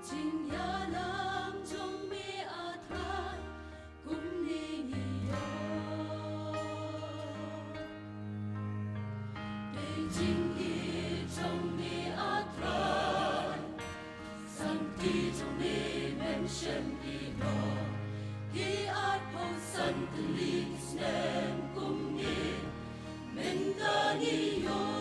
Chính nhớ lắm trong mi a trai cũng ni nhiều để chính ý trong mi a trai sang đi trong mi men shen đi nó khi át phong sân từ ly snem cũng ni men ta nhiều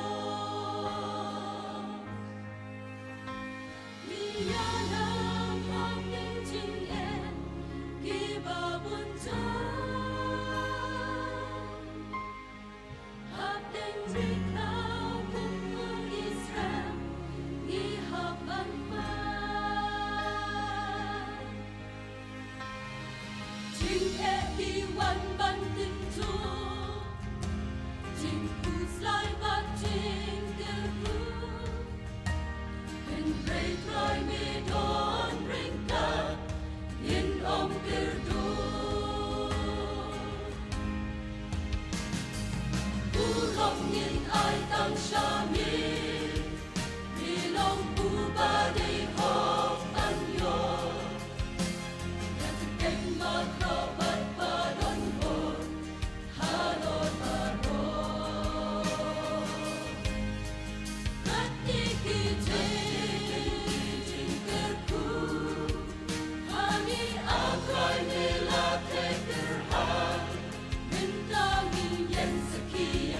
nhìn ai tăng xa mi lòng bu ba đi học ăn yo nhà thực cảnh mà thọ bát ba đón hồn hà lô ta rô cắt đi kỳ trình cơ khu hà mi áo coi mi là thế cơ hà mình ta nghìn yen sakia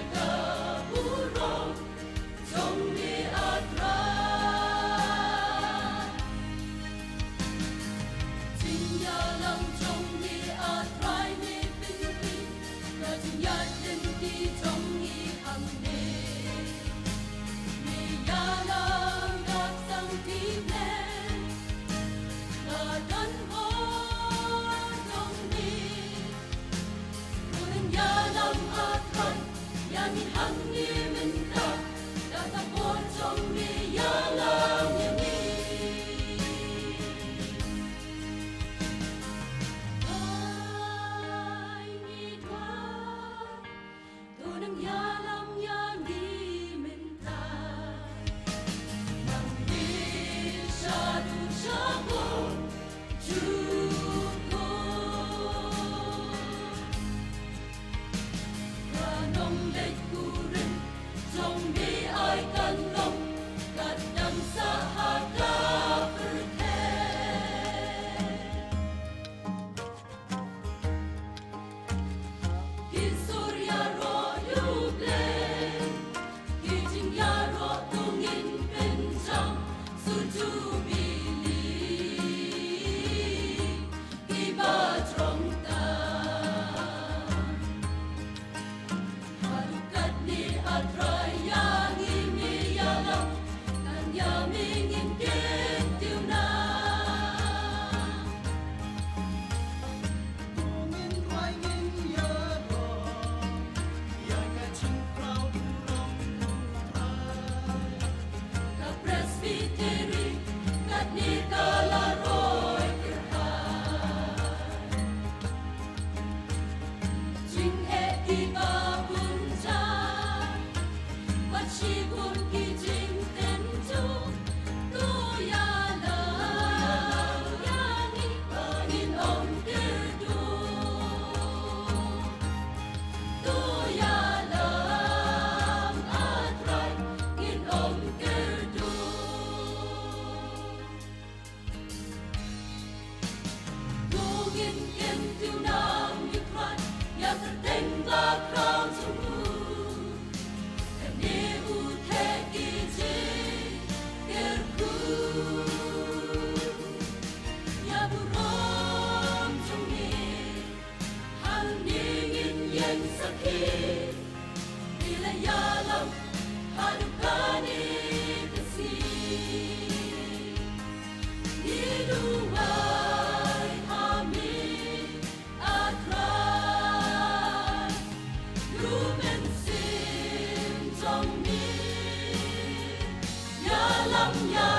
Hallelujah.